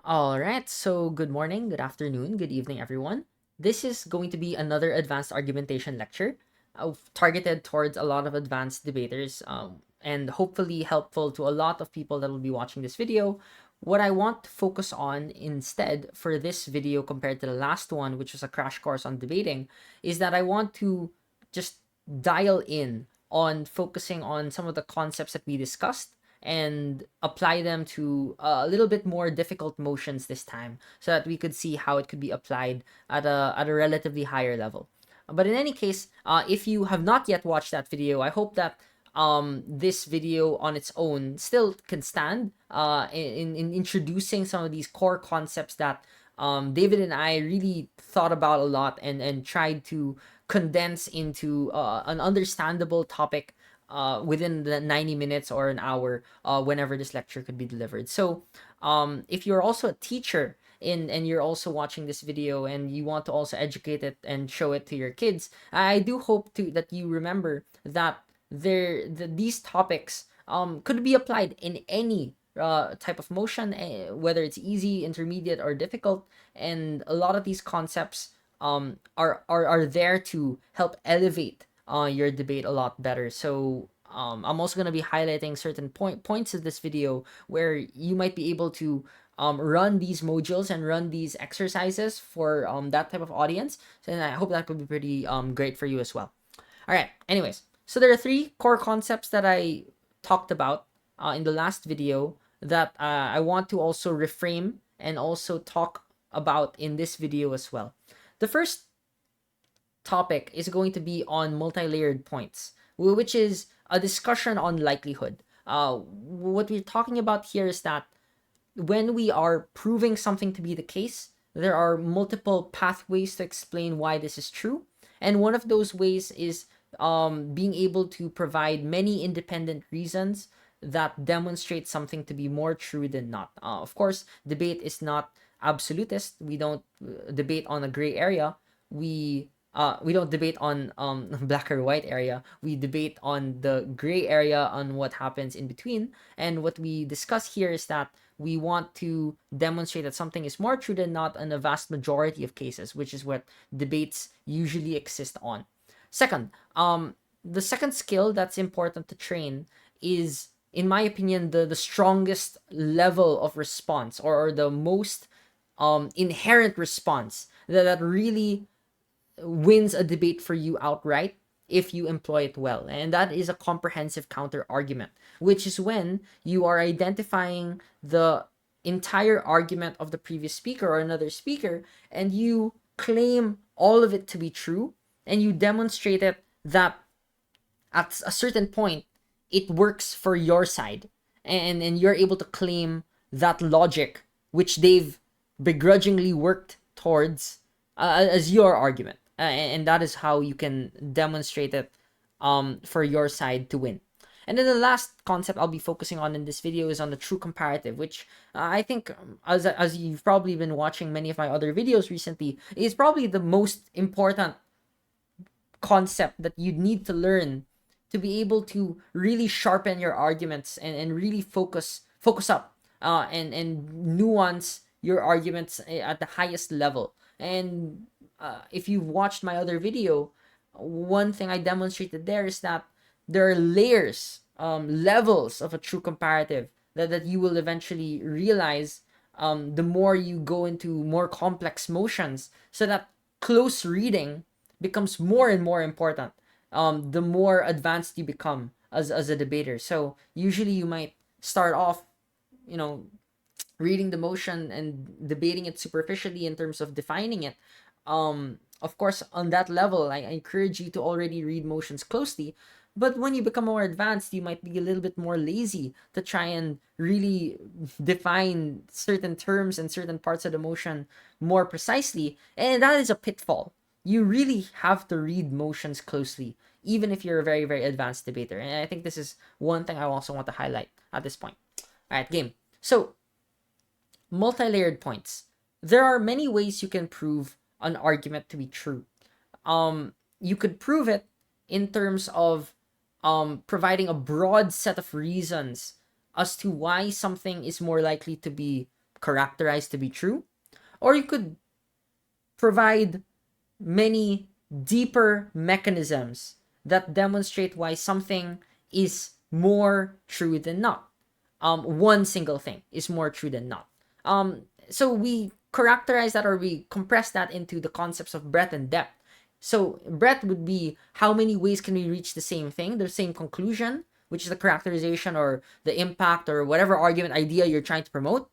All right, so good morning, good afternoon, good evening, everyone. This is going to be another advanced argumentation lecture targeted towards a lot of advanced debaters and hopefully helpful to a lot of people that will be watching this video. What I want to focus on instead for this video compared to the last one, which was a crash course on debating, is that I want to just dial in on focusing on some of the concepts that we discussed and apply them to a little bit more difficult motions this time so that we could see how it could be applied at a relatively higher level. But in any case, if you have not yet watched that video, I hope that this video on its own still can stand in introducing some of these core concepts that David and I really thought about a lot and tried to condense into an understandable topic within the 90 minutes or an hour whenever this lecture could be delivered. So if you're also a teacher and you're also watching this video and you want to also educate it and show it to your kids, I do hope to that you remember that these topics could be applied in any type of motion, whether it's easy, intermediate, or difficult. And a lot of these concepts are there to help elevate your debate a lot better. So I'm also going to be highlighting certain points of this video where you might be able to run these modules and run these exercises for that type of audience. And I hope that could be pretty great for you as well. All right. Anyways, so there are three core concepts that I talked about in the last video that I want to also reframe and also talk about in this video as well. The first topic is going to be on multi-layered points, which is a discussion on likelihood. What we're talking about here is that when we are proving something to be the case, there are multiple pathways to explain why this is true. And one of those ways is being able to provide many independent reasons that demonstrate something to be more true than not. Of course, debate is not absolutist. We don't debate on a gray area. We don't debate on black or white area. We debate on the gray area on what happens in between. And what we discuss here is that we want to demonstrate that something is more true than not in a vast majority of cases, which is what debates usually exist on. Second, the second skill that's important to train is, in my opinion, the strongest level of response, or the most inherent response that really wins a debate for you outright if you employ it well. And that is a comprehensive counter argument, which is when you are identifying the entire argument of the previous speaker or another speaker and you claim all of it to be true and you demonstrate it that at a certain point it works for your side, and you're able to claim that logic which they've begrudgingly worked towards as your argument, and that is how you can demonstrate it for your side to win. And then the last concept I'll be focusing on in this video is on the true comparative, which I think, as you've probably been watching many of my other videos recently, is probably the most important concept that you need to learn to be able to really sharpen your arguments and really focus up and nuance your arguments at the highest level. And if you've watched my other video, one thing I demonstrated there is that there are layers, levels of a true comparative that you will eventually realize the more you go into more complex motions, so that close reading becomes more and more important the more advanced you become as a debater. So usually you might start off, you know, reading the motion and debating it superficially in terms of defining it. Of course, on that level, I encourage you to already read motions closely. But when you become more advanced, you might be a little bit more lazy to try and really define certain terms and certain parts of the motion more precisely. And that is a pitfall. You really have to read motions closely, even if you're a very, very advanced debater. And I think this is one thing I also want to highlight at this point. All right, game. So, multi-layered points. There are many ways you can prove an argument to be true. You could prove it in terms of providing a broad set of reasons as to why something is more likely to be characterize to be true, or you could provide many deeper mechanisms that demonstrate why something is more true than not. One single thing is more true than not. So we characterize that, or we compress that into the concepts of breadth and depth. So breadth would be how many ways can we reach the same thing, the same conclusion, which is the characterization or the impact or whatever argument idea you're trying to promote.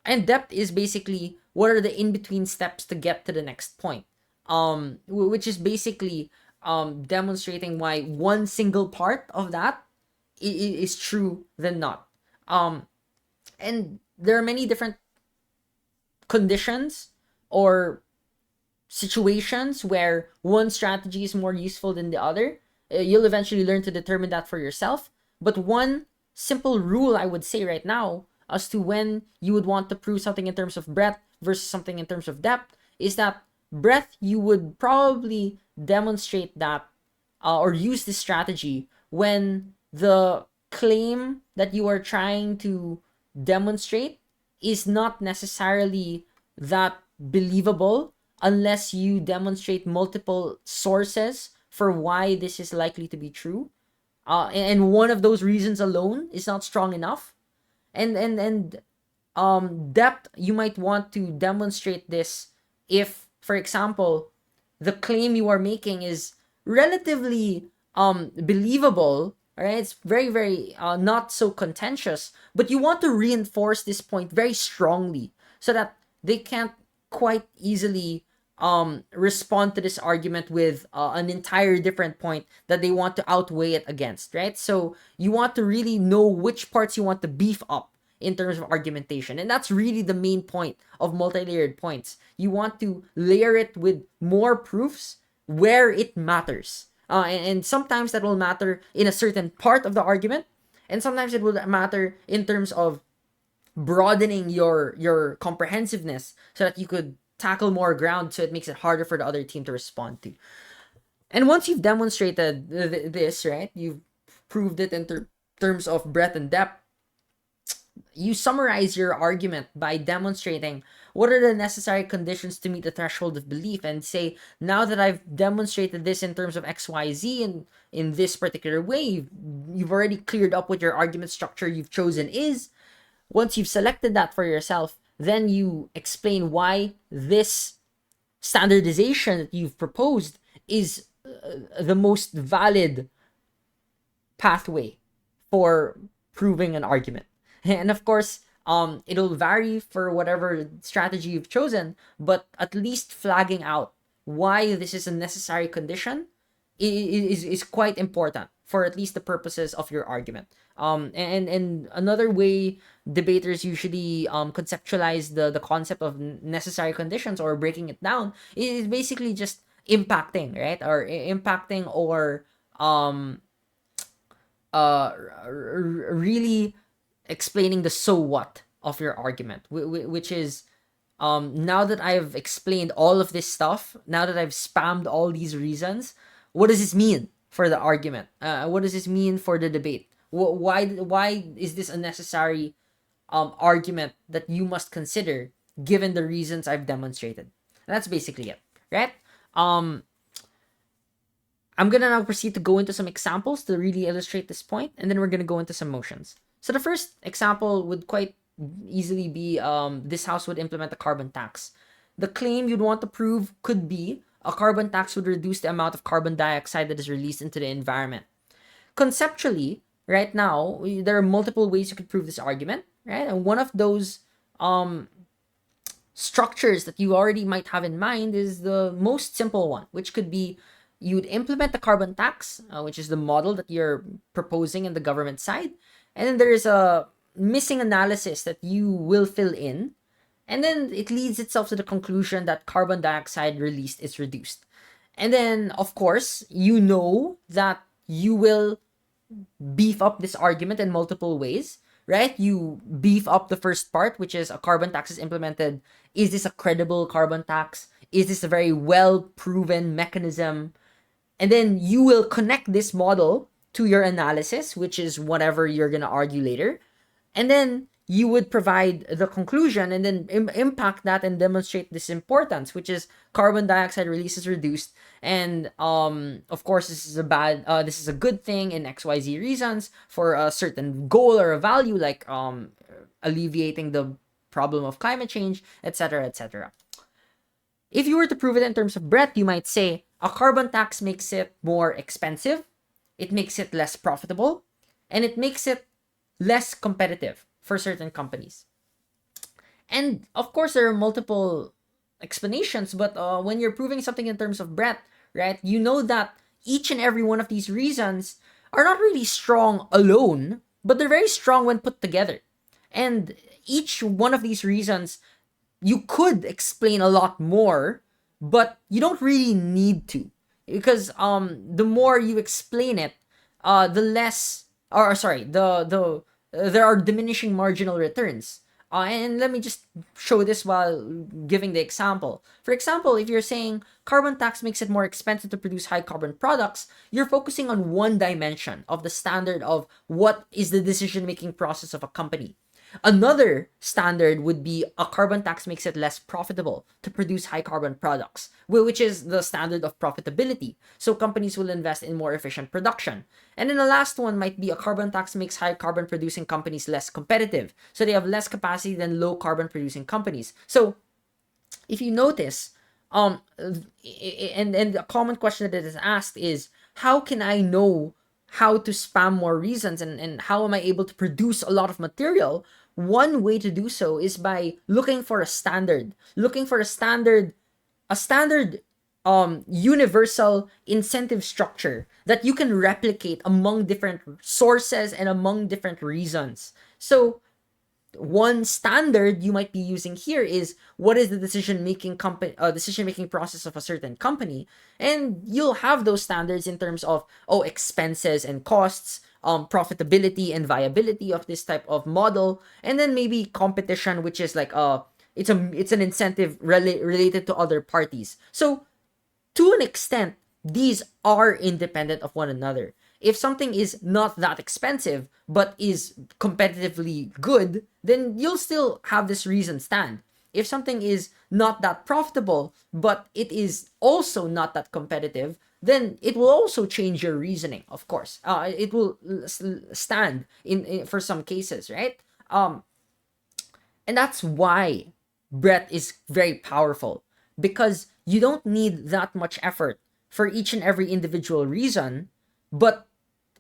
And depth is basically what are the in-between steps to get to the next point, which is basically demonstrating why one single part of that is true than not. And there are many different conditions or situations where one strategy is more useful than the other. You'll eventually learn to determine that for yourself. But one simple rule I would say right now as to when you would want to prove something in terms of breadth versus something in terms of depth is that breadth, you would probably demonstrate that or use this strategy when the claim that you are trying to demonstrate is not necessarily that believable unless you demonstrate multiple sources for why this is likely to be true. And one of those reasons alone is not strong enough. And depth, you might want to demonstrate this if, for example, the claim you are making is relatively believable, right? It's very, very not so contentious, but you want to reinforce this point very strongly so that they can't quite easily respond to this argument with an entire different point that they want to outweigh it against, right? So you want to really know which parts you want to beef up in terms of argumentation. And that's really the main point of multi-layered points. You want to layer it with more proofs where it matters. And sometimes that will matter in a certain part of the argument, and sometimes it will matter in terms of broadening your comprehensiveness so that you could tackle more ground, so it makes it harder for the other team to respond to. And once you've demonstrated this, right, you've proved it in terms of breadth and depth, you summarize your argument by demonstrating what are the necessary conditions to meet the threshold of belief, and say, now that I've demonstrated this in terms of XYZ and in this particular way, you've already cleared up what your argument structure you've chosen is. Once you've selected that for yourself, then you explain why this standardization that you've proposed is the most valid pathway for proving an argument. And of course, it'll vary for whatever strategy you've chosen, but at least flagging out why this is a necessary condition is quite important for at least the purposes of your argument. And another way debaters usually conceptualize the concept of necessary conditions or breaking it down is basically just impacting, right? Or impacting, or really explaining the so what of your argument, which is now that I've explained all of this stuff, now that I've spammed all these reasons, what does this mean for the argument? What does this mean for the debate? Why is this a necessary argument that you must consider given the reasons I've demonstrated? And that's basically it, right? I'm gonna now proceed to go into some examples to really illustrate this point, and then we're gonna go into some motions. So the first example would quite easily be this house would implement a carbon tax. The claim you'd want to prove could be a carbon tax would reduce the amount of carbon dioxide that is released into the environment. Conceptually, right now, there are multiple ways you could prove this argument, right? And one of those structures that you already might have in mind is the most simple one, which could be you'd implement the carbon tax, which is the model that you're proposing in the government side. And then there's a missing analysis that you will fill in. And then it leads itself to the conclusion that carbon dioxide released is reduced. And then, of course, you know that you will beef up this argument in multiple ways, right? You beef up the first part, which is a carbon tax is implemented. Is this a credible carbon tax? Is this a very well-proven mechanism? And then you will connect this model to your analysis, which is whatever you're going to argue later. And then you would provide the conclusion and then impact that and demonstrate this importance, which is carbon dioxide release is reduced, and of course this is a good thing in XYZ reasons for a certain goal or a value, like alleviating the problem of climate change, etc., etc. If you were to prove it in terms of breadth, you might say a carbon tax makes it more expensive, it makes it less profitable, and it makes it less competitive for certain companies. And of course, there are multiple explanations, but when you're proving something in terms of breadth, right, you know that each and every one of these reasons are not really strong alone, but they're very strong when put together. And each one of these reasons you could explain a lot more, but you don't really need to, because the more you explain it, the less, or sorry, the there are diminishing marginal returns. And let me just show this while giving the example. For example, if you're saying carbon tax makes it more expensive to produce high carbon products, you're focusing on one dimension of the standard of what is the decision making process of a company. Another standard would be a carbon tax makes it less profitable to produce high carbon products, which is the standard of profitability. So companies will invest in more efficient production. And then the last one might be a carbon tax makes high carbon producing companies less competitive. So they have less capacity than low carbon producing companies. So if you notice, and a common question that is asked is, how can I know how to spam more reasons, and how am I able to produce a lot of material? One way to do so is by looking for a standard, a standard universal incentive structure that you can replicate among different sources and among different reasons. So one standard you might be using here is, what is the decision making process of a certain company, and you'll have those standards in terms of expenses and costs, profitability and viability of this type of model, and then maybe competition, which is like it's an incentive related to other parties. So to an extent, these are independent of one another. If something is not that expensive but is competitively good, then you'll still have this reason stand. If something is not that profitable but it is also not that competitive, then it will also change your reasoning. Of course, it will stand in for some cases, right? And that's why breadth is very powerful, because you don't need that much effort for each and every individual reason, but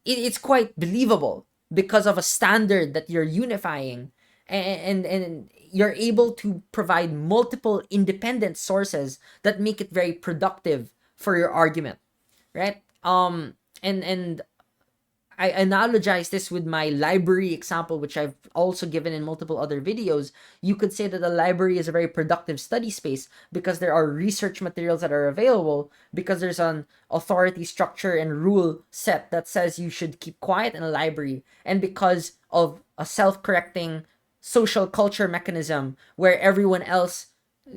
it's quite believable because of a standard that you're unifying, and you're able to provide multiple independent sources that make it very productive for your argument, right? And I analogize this with my library example, which I've also given in multiple other videos. You could say that a library is a very productive study space because there are research materials that are available, because there's an authority structure and rule set that says you should keep quiet in a library, and because of a self-correcting social culture mechanism where everyone else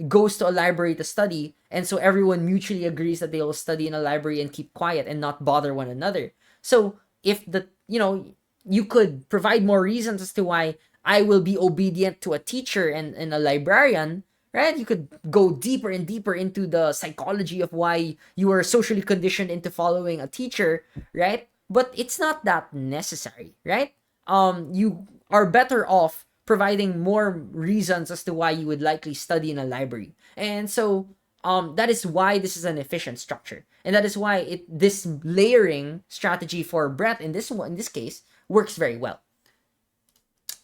goes to a library to study, and so everyone mutually agrees that they will study in a library and keep quiet and not bother one another. So if you could provide more reasons as to why I will be obedient to a teacher and a librarian, right? You could go deeper and deeper into the psychology of why you are socially conditioned into following a teacher, right? But it's not that necessary, right? You are better off providing more reasons as to why you would likely study in a library. And so that is why this is an efficient structure, and that is why this layering strategy for breadth in this case works very well.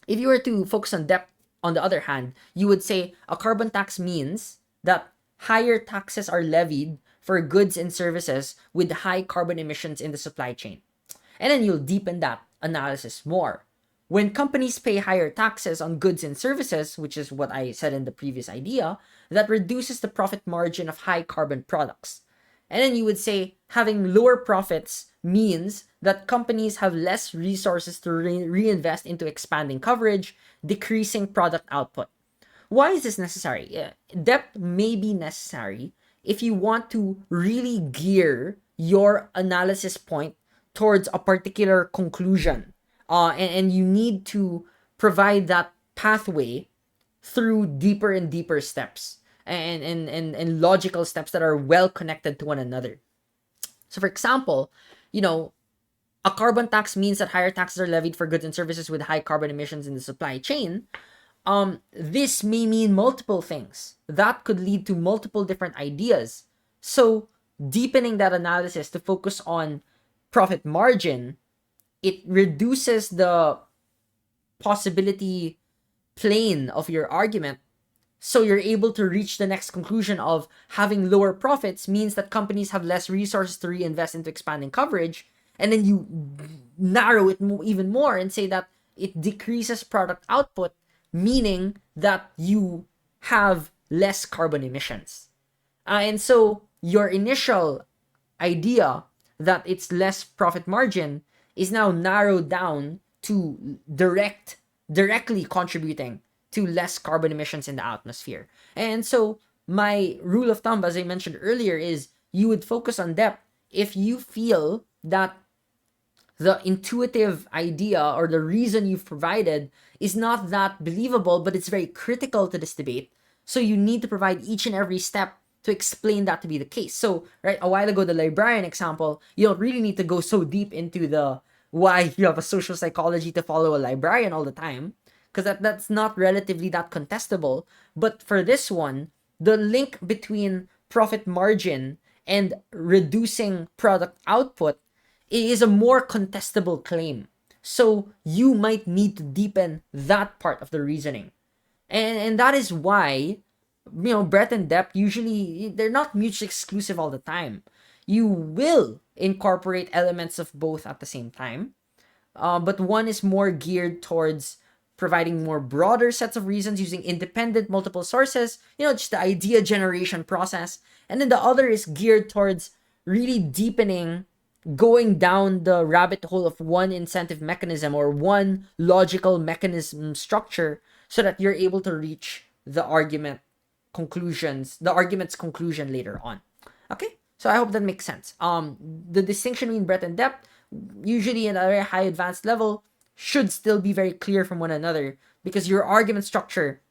If you were to focus on depth, on the other hand, you would say a carbon tax means that higher taxes are levied for goods and services with high carbon emissions in the supply chain. And then you'll deepen that analysis more. When companies pay higher taxes on goods and services, which is what I said in the previous idea, that reduces the profit margin of high carbon products. And then you would say having lower profits means that companies have less resources to reinvest into expanding coverage, decreasing product output. Why is this necessary? Depth may be necessary if you want to really gear your analysis point towards a particular conclusion. And you need to provide that pathway through deeper and deeper steps and logical steps that are well connected to one another. So for example, you know, a carbon tax means that higher taxes are levied for goods and services with high carbon emissions in the supply chain. This may mean multiple things. That could lead to multiple different ideas. So deepening that analysis to focus on profit margin, it reduces the possibility plane of your argument. So you're able to reach the next conclusion of having lower profits means that companies have less resources to reinvest into expanding coverage. And then you narrow it even more and say that it decreases product output, meaning that you have less carbon emissions. And so your initial idea that it's less profit margin is now narrowed down to directly contributing to less carbon emissions in the atmosphere. And so my rule of thumb, as I mentioned earlier, is you would focus on depth if you feel that the intuitive idea or the reason you've provided is not that believable, but it's very critical to this debate. So you need to provide each and every step to explain that to be the case. So, right, a while ago, the librarian example, you don't really need to go so deep into the why you have a social psychology to follow a librarian all the time, because that's not relatively that contestable. But for this one, the link between profit margin and reducing product output is a more contestable claim. So you might need to deepen that part of the reasoning. And that is why, breadth and depth usually, they're not mutually exclusive all the time. You will incorporate elements of both at the same time. But one is more geared towards providing more broader sets of reasons using independent multiple sources, just the idea generation process. And then the other is geared towards really deepening, going down the rabbit hole of one incentive mechanism or one logical mechanism structure so that you're able to reach the argument's conclusion later on. Okay, so I hope that makes sense. The distinction between breadth and depth, usually in a very high advanced level, should still be very clear from one another, because your argument structure,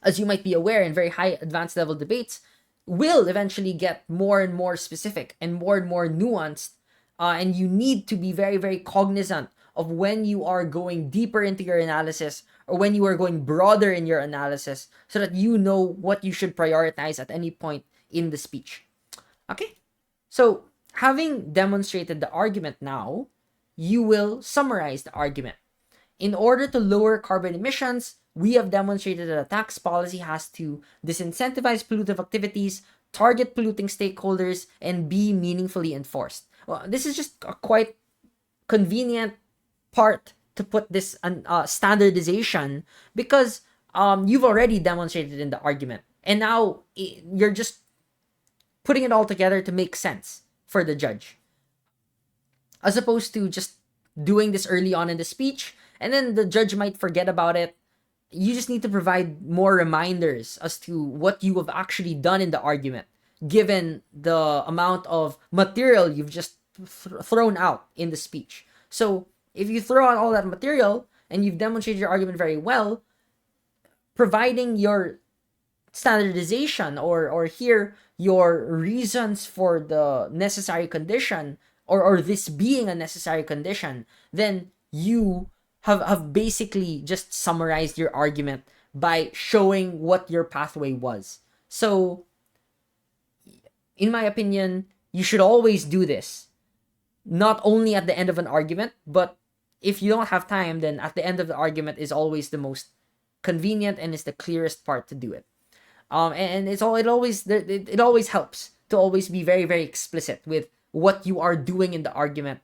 as you might be aware in very high advanced level debates, will eventually get more and more specific and more nuanced. And you need to be very, very cognizant of when you are going deeper into your analysis or when you are going broader in your analysis so that you know what you should prioritize at any point in the speech. Okay? So, having demonstrated the argument now, you will summarize the argument. In order to lower carbon emissions, we have demonstrated that a tax policy has to disincentivize pollutive activities, target polluting stakeholders, and be meaningfully enforced. Well, this is just a quite convenient part to put this standardization, because you've already demonstrated in the argument. And now you're just putting it all together to make sense for the judge, as opposed to just doing this early on in the speech and then the judge might forget about it. You just need to provide more reminders as to what you have actually done in the argument, given the amount of material you've just thrown out in the speech. So if you throw out all that material and you've demonstrated your argument very well, providing your standardization or here your reasons for the necessary condition or this being a necessary condition, then you have basically just summarized your argument by showing what your pathway was. So, in my opinion, you should always do this. Not only at the end of an argument, but if you don't have time, then at the end of the argument is always the most convenient and is the clearest part to do it. And it always helps to always be very, very explicit with what you are doing in the argument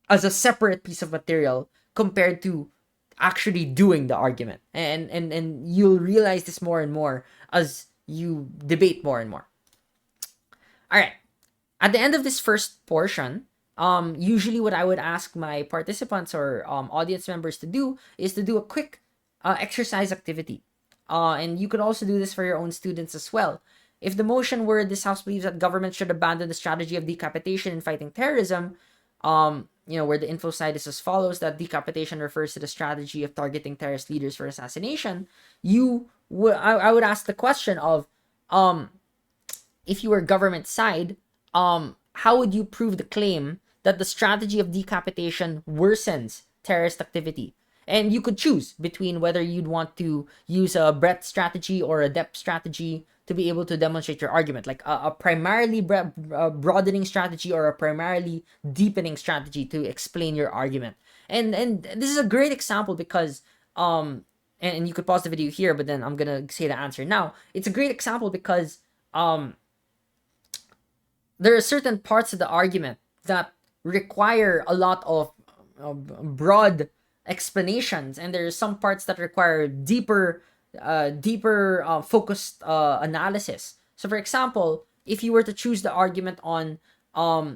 as a separate piece of material compared to actually doing the argument. And you'll realize this more and more as you debate more and more. All right. At the end of this first portion, usually what I would ask my participants or audience members to do is to do a quick exercise activity. And you could also do this for your own students as well. If the motion were this House believes that government should abandon the strategy of decapitation in fighting terrorism, where the info side is as follows, that decapitation refers to the strategy of targeting terrorist leaders for assassination, I would ask the question of, um, if you were government side, how would you prove the claim that the strategy of decapitation worsens terrorist activity? And you could choose between whether you'd want to use a breadth strategy or a depth strategy to be able to demonstrate your argument, like a primarily broadening strategy or a primarily deepening strategy to explain your argument. And this is a great example because and you could pause the video here, but then I'm gonna say the answer now. It's a great example because there are certain parts of the argument that require a lot of broad explanations, and there are some parts that require deeper focused analysis. So, for example, if you were to choose the argument on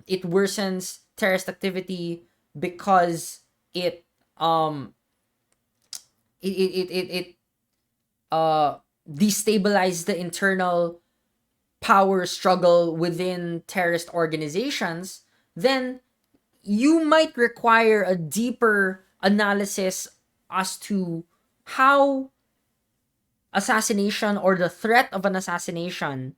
it worsens terrorist activity because it um it destabilizes the internal power struggle within terrorist organizations, then you might require a deeper analysis as to how assassination or the threat of an assassination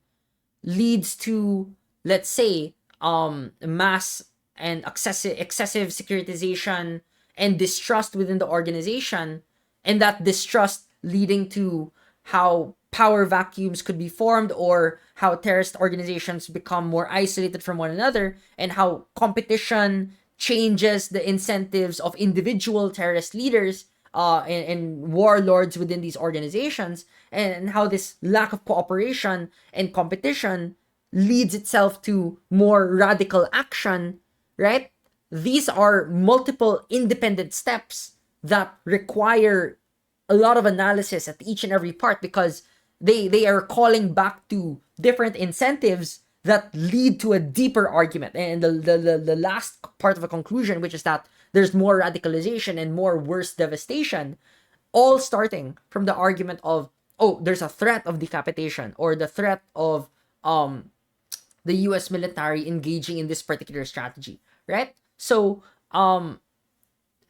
leads to, let's say, mass and excessive securitization and distrust within the organization, and that distrust leading to how power vacuums could be formed, or how terrorist organizations become more isolated from one another, and how competition changes the incentives of individual terrorist leaders and warlords within these organizations, and how this lack of cooperation and competition leads itself to more radical action, right? These are multiple independent steps that require a lot of analysis at each and every part, because they are calling back to different incentives that lead to a deeper argument. And the last part of a conclusion, which is that there's more radicalization and more worse devastation, all starting from the argument of, oh, there's a threat of decapitation, or the threat of the US military engaging in this particular strategy, right? So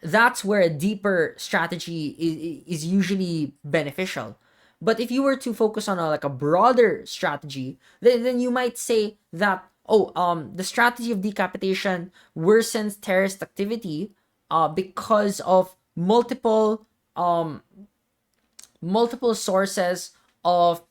that's where a deeper strategy is usually beneficial. But if you were to focus on like a broader strategy, then you might say that, oh, the strategy of decapitation worsens terrorist activity because of multiple sources of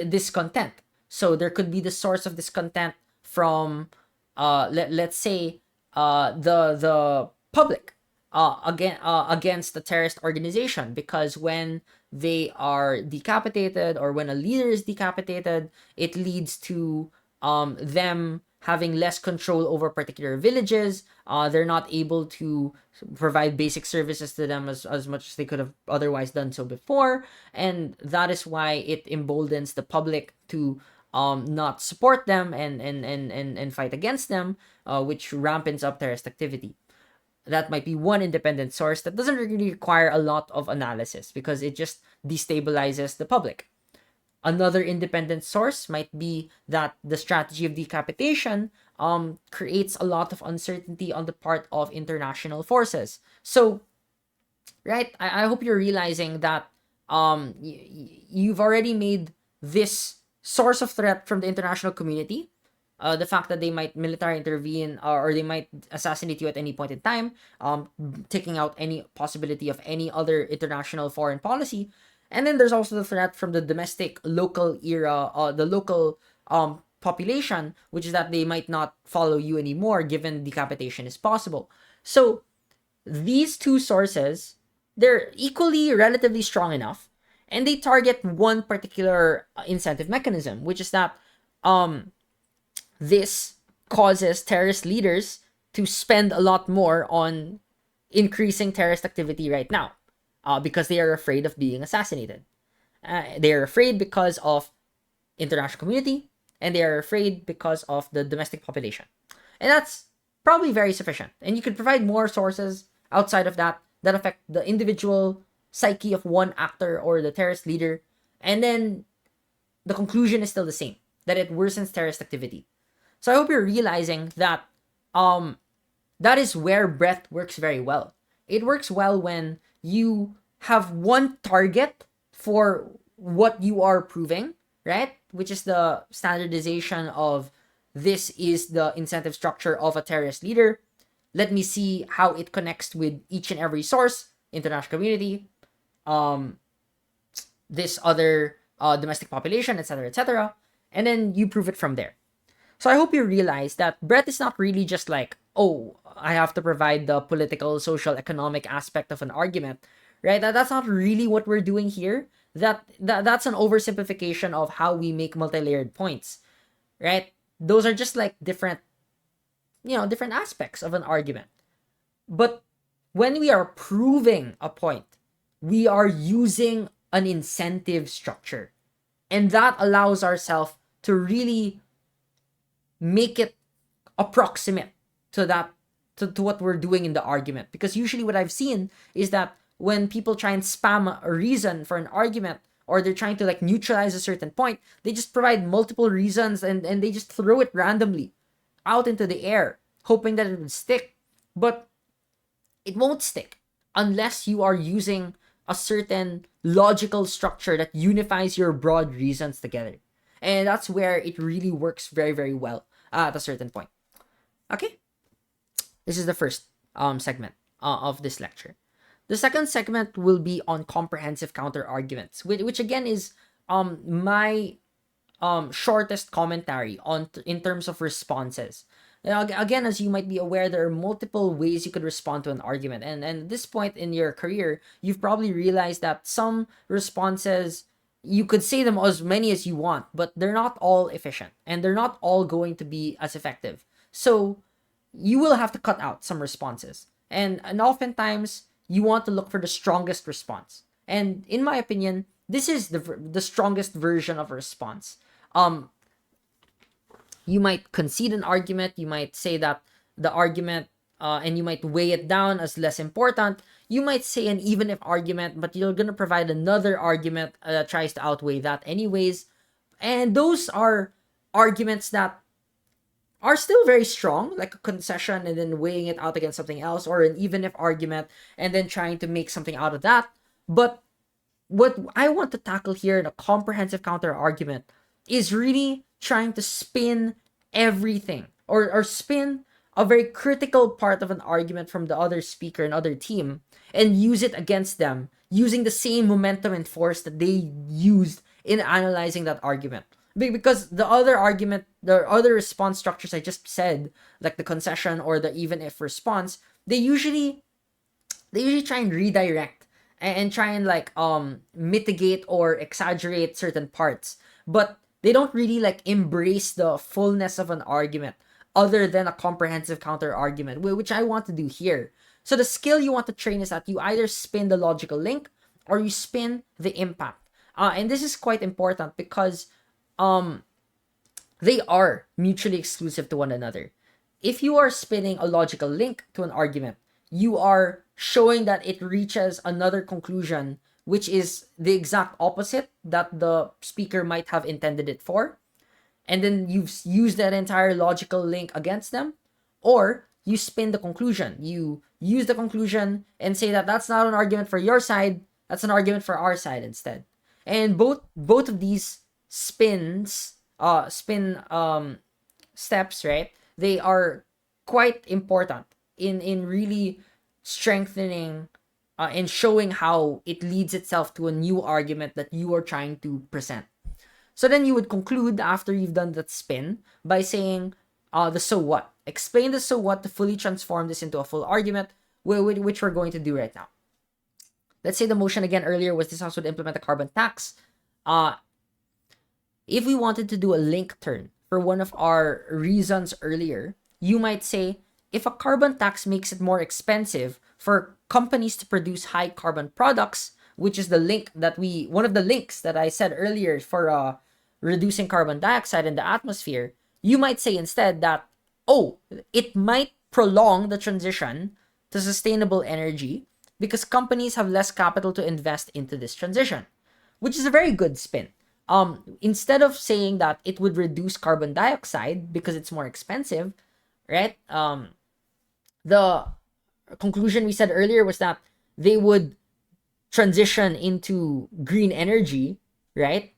discontent. So there could be the source of discontent from let's say the public against the terrorist organization, because when they are decapitated, or when a leader is decapitated, it leads to them having less control over particular villages. They're not able to provide basic services to them as much as they could have otherwise done so before, and that is why it emboldens the public to not support them and fight against them, which rampants up terrorist activity. That might be one independent source that doesn't really require a lot of analysis because it just destabilizes the public. Another independent source might be that the strategy of decapitation creates a lot of uncertainty on the part of international forces. So, right, I hope you're realizing that you've already made this source of threat from the international community, the fact that they might military intervene, or they might assassinate you at any point in time, taking out any possibility of any other international foreign policy. And then there's also the threat from the domestic local era, the local population, which is that they might not follow you anymore given decapitation is possible. So these two sources, they're equally relatively strong enough, and they target one particular incentive mechanism, which is that this causes terrorist leaders to spend a lot more on increasing terrorist activity right now, because they are afraid of being assassinated. They are afraid because of international community, and they are afraid because of the domestic population. And that's probably very sufficient. And you could provide more sources outside of that that affect the individual psyche of one actor or the terrorist leader. And then the conclusion is still the same, that it worsens terrorist activity. So I hope you're realizing that That is where breadth works very well. It works well when you have one target for what you are proving, right? Which is the standardization of this is the incentive structure of a terrorist leader. Let me see how it connects with each and every source, international community, um, this other domestic population, etc., etc. And then you prove it from there. So I hope you realize that breadth is not really just like, oh, I have to provide the political, social, economic aspect of an argument, right? That's not really what we're doing here. That's an oversimplification of how we make multi-layered points, right? Those are just like different, different aspects of an argument. But when we are proving a point, we are using an incentive structure. And that allows ourselves to really make it approximate to that to what we're doing in the argument. Because usually what I've seen is that when people try and spam a reason for an argument, or they're trying to like neutralize a certain point, they just provide multiple reasons, and they just throw it randomly out into the air, hoping that it would stick. But it won't stick unless you are using a certain logical structure that unifies your broad reasons together. And that's where it really works very, very well at a certain point. Okay? This is the first segment of this lecture. The second segment will be on comprehensive counter arguments, which again is my shortest commentary on in terms of responses. Now, again, as you might be aware, there are multiple ways you could respond to an argument. And at this point in your career, you've probably realized that some responses, you could say them as many as you want, but they're not all efficient and they're not all going to be as effective. So you will have to cut out some responses. And oftentimes, you want to look for the strongest response. And in my opinion, this is the strongest version of a response. You might concede an argument, you might say that the argument, and you might weigh it down as less important. You might say an even if argument, but you're going to provide another argument that tries to outweigh that anyways. And those are arguments that are still very strong, like a concession and then weighing it out against something else, or an even if argument and then trying to make something out of that. But what I want to tackle here in a comprehensive counter argument is really trying to spin everything, or spin a very critical part of an argument from the other speaker and other team, and use it against them using the same momentum and force that they used in analyzing that argument. Because the other argument, the other response structures I just said, like the concession or the even if response, they usually try and redirect and try and like mitigate or exaggerate certain parts, but they don't really like embrace the fullness of an argument other than a comprehensive counter argument, which I want to do here. So the skill you want to train is that you either spin the logical link or you spin the impact. And this is quite important because they are mutually exclusive to one another. If you are spinning a logical link to an argument, you are showing that it reaches another conclusion, which is the exact opposite that the speaker might have intended it for. And then you've used that entire logical link against them. Or you spin the conclusion. You use the conclusion and say that that's not an argument for your side, that's an argument for our side instead. And both of these spins, steps, right? They are quite important in really strengthening and showing how it leads itself to a new argument that you are trying to present. So then you would conclude after you've done that spin by saying the so what. Explain the so what to fully transform this into a full argument, which we're going to do right now. Let's say the motion again earlier was this house would implement a carbon tax. If we wanted to do a link turn for one of our reasons earlier, you might say, if a carbon tax makes it more expensive for companies to produce high carbon products, which is one of the links that I said earlier for reducing carbon dioxide in the atmosphere, you might say instead that, it might prolong the transition to sustainable energy because companies have less capital to invest into this transition, which is a very good spin. Instead of saying that it would reduce carbon dioxide because it's more expensive, right? the conclusion we said earlier was that they would transition into green energy, right?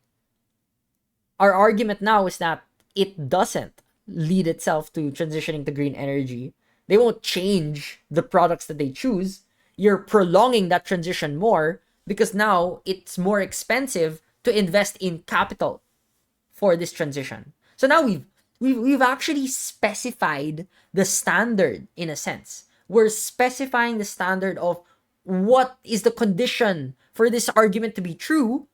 Our argument now is that it doesn't lead itself to transitioning to green energy. They won't change the products that they choose. You're prolonging that transition more because now it's more expensive to invest in capital for this transition. So now we've actually specified the standard in a sense. We're specifying the standard of what is the condition for this argument to be true.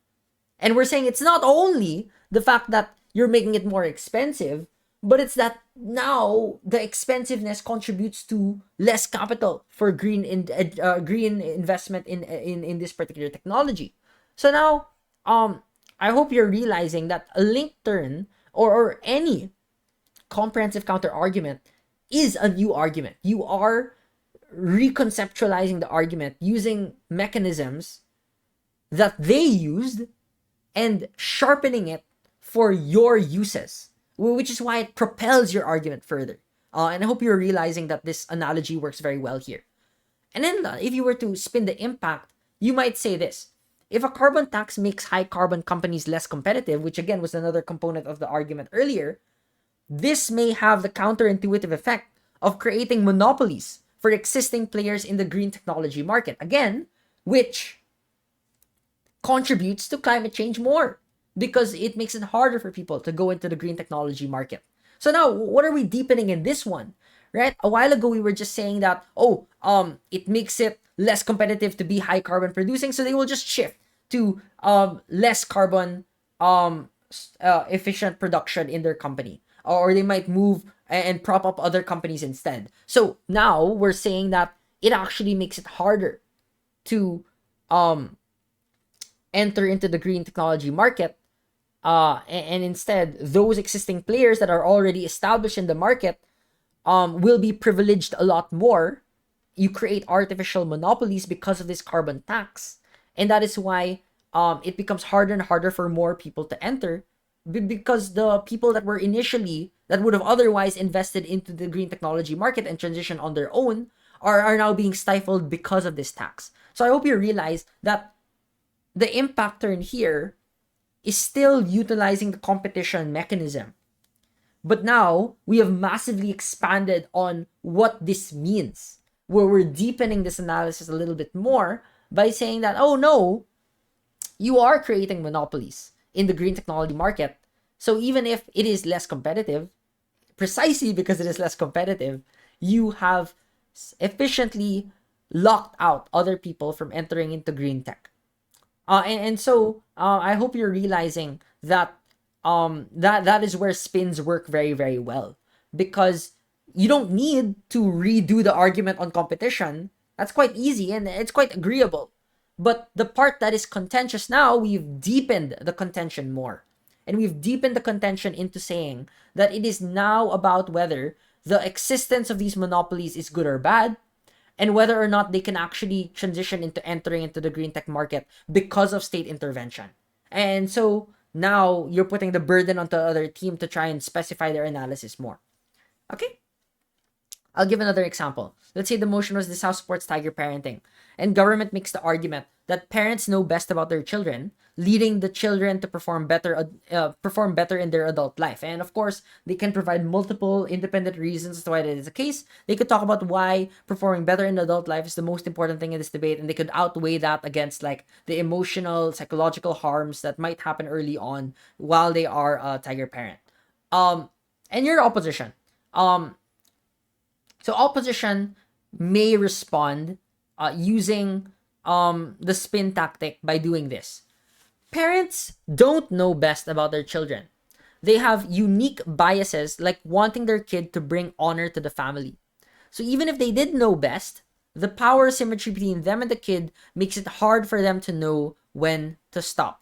And we're saying it's not only the fact that you're making it more expensive, but it's that now the expensiveness contributes to less capital for green investment in this particular technology. So now, I hope you're realizing that a link turn or any comprehensive counter argument is a new argument. You are reconceptualizing the argument using mechanisms that they used and sharpening it for your uses, which is why it propels your argument further. And I hope you're realizing that this analogy works very well here. And then if you were to spin the impact, you might say this. If a carbon tax makes high carbon companies less competitive, which again was another component of the argument earlier, this may have the counterintuitive effect of creating monopolies for existing players in the green technology market. Again, which contributes to climate change more because it makes it harder for people to go into the green technology market. So now, what are we deepening in this one? Right? A while ago, we were just saying that, it makes it less competitive to be high carbon producing, so they will just shift to less carbon efficient production in their company, or they might move and prop up other companies instead. So now we're saying that it actually makes it harder to enter into the green technology market, and instead those existing players that are already established in the market will be privileged a lot more. You create artificial monopolies because of this carbon tax, and that is why it becomes harder and harder for more people to enter, because the people that were initially, that would have otherwise invested into the green technology market and transition on their own, are now being stifled because of this tax. So I hope you realize that the impact turn here is still utilizing the competition mechanism. But now we have massively expanded on what this means, where we're deepening this analysis a little bit more by saying that, oh no, you are creating monopolies in the green technology market. So even if it is less competitive, precisely because it is less competitive, you have efficiently locked out other people from entering into green tech. So I hope you're realizing that that is where spins work very, very well, because you don't need to redo the argument on competition. That's quite easy and it's quite agreeable. But the part that is contentious now, we've deepened the contention more. And we've deepened the contention into saying that it is now about whether the existence of these monopolies is good or bad, and whether or not they can actually transition into entering into the green tech market because of state intervention. And so now you're putting the burden on the other team to try and specify their analysis more. Okay? I'll give another example. Let's say the motion was this house supports tiger parenting, and government makes the argument that parents know best about their children, leading the children to perform better in their adult life. And of course, they can provide multiple independent reasons as to why that is the case. They could talk about why performing better in adult life is the most important thing in this debate, and they could outweigh that against like the emotional, psychological harms that might happen early on while they are a tiger parent. And you're opposition. So opposition may respond using the spin tactic by doing this. Parents don't know best about their children. They have unique biases, like wanting their kid to bring honor to the family. So even if they did know best, the power symmetry between them and the kid makes it hard for them to know when to stop.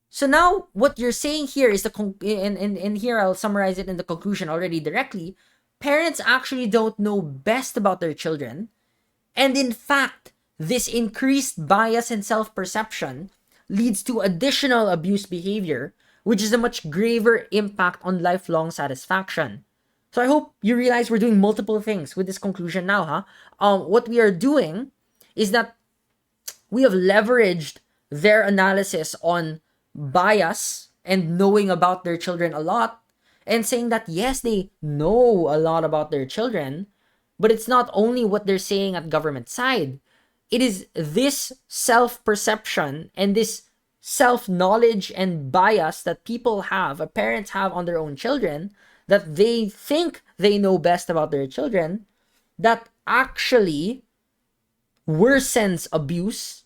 So now what you're saying here is and here I'll summarize it in the conclusion already directly. Parents actually don't know best about their children. And in fact, this increased bias and self-perception leads to additional abuse behavior, which is a much graver impact on lifelong satisfaction. So I hope you realize we're doing multiple things with this conclusion now, huh? What we are doing is that we have leveraged their analysis on bias and knowing about their children a lot, and saying that yes, they know a lot about their children, but it's not only what they're saying at government side. It is this self-perception and this self-knowledge and bias that people have, parents have on their own children, that they think they know best about their children, that actually worsens abuse,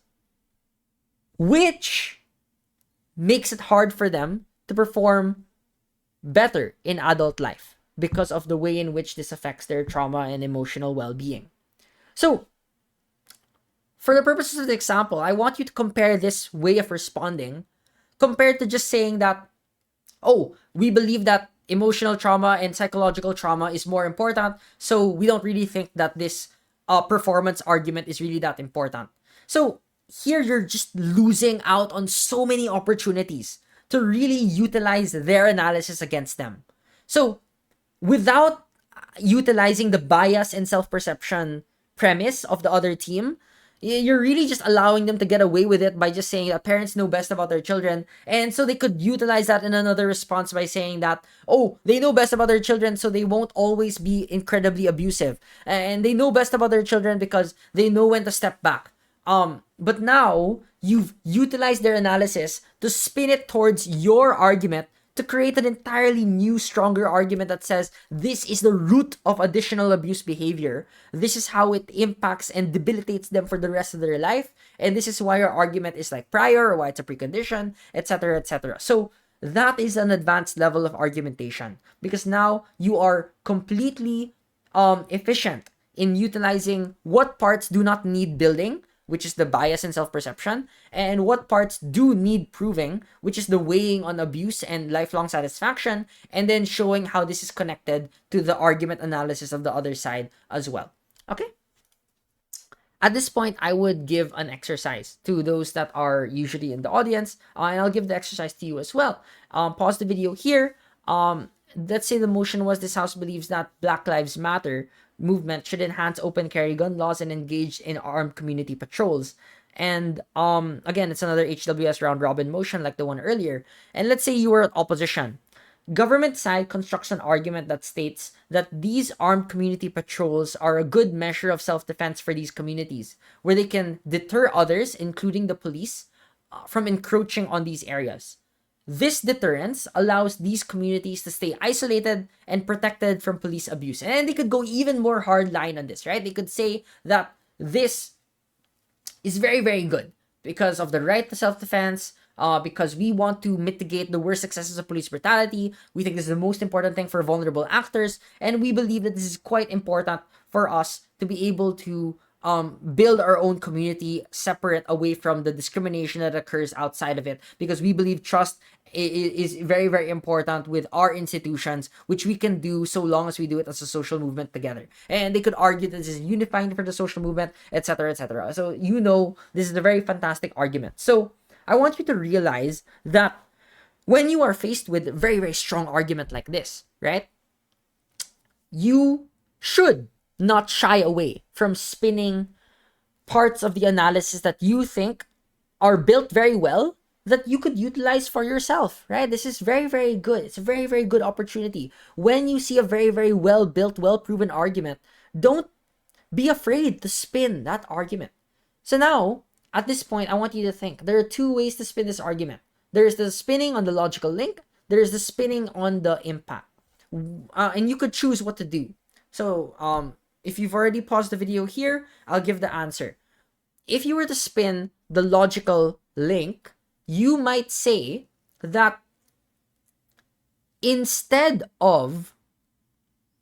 which makes it hard for them to perform better in adult life because of the way in which this affects their trauma and emotional well-being. So, for the purposes of the example, I want you to compare this way of responding compared to just saying that, oh, we believe that emotional trauma and psychological trauma is more important, so we don't really think that this performance argument is really that important. So here you're just losing out on so many opportunities to really utilize their analysis against them. So without utilizing the bias and self-perception premise of the other team, you're really just allowing them to get away with it by just saying that parents know best about their children. And so they could utilize that in another response by saying that, oh, they know best about their children, so they won't always be incredibly abusive. And they know best about their children because they know when to step back. But now you've utilized their analysis to spin it towards your argument to create an entirely new, stronger argument that says this is the root of additional abuse behavior. This is how it impacts and debilitates them for the rest of their life. And this is why your argument is like prior, or why it's a precondition, etc., etc. So that is an advanced level of argumentation, because now you are completely efficient in utilizing what parts do not need building, which is the bias and self-perception, and what parts do need proving, which is the weighing on abuse and lifelong satisfaction, and then showing how this is connected to the argument analysis of the other side as well. Okay? At this point, I would give an exercise to those that are usually in the audience, and I'll give the exercise to you as well. Pause the video here. Let's say the motion was, this House believes that Black Lives Matter movement should enhance open carry gun laws and engage in armed community patrols. And again, it's another HWS round robin motion like the one earlier. And let's say you were at opposition. Government side constructs an argument that states that these armed community patrols are a good measure of self-defense for these communities, where they can deter others, including the police, from encroaching on these areas. This deterrence allows these communities to stay isolated and protected from police abuse. And they could go even more hard line on this, right? They could say that this is very, very good because of the right to self-defense, because we want to mitigate the worst excesses of police brutality. We think this is the most important thing for vulnerable actors. And we believe that this is quite important for us to be able to build our own community separate away from the discrimination that occurs outside of it, because we believe trust is very, very important with our institutions, which we can do so long as we do it as a social movement together. And they could argue that this is unifying for the social movement, etc., etc. So this is a very fantastic argument. So I want you to realize that when you are faced with a very, very strong argument like this, right, you should not shy away from spinning parts of the analysis that you think are built very well, that you could utilize for yourself, right? This is very, very good. It's a very, very good opportunity. When you see a very, very well-built, well-proven argument, don't be afraid to spin that argument. So now, at this point, I want you to think. There are two ways to spin this argument. There's the spinning on the logical link. There's the spinning on the impact. And you could choose what to do. So, if you've already paused the video here, I'll give the answer. If you were to spin the logical link, you might say that instead of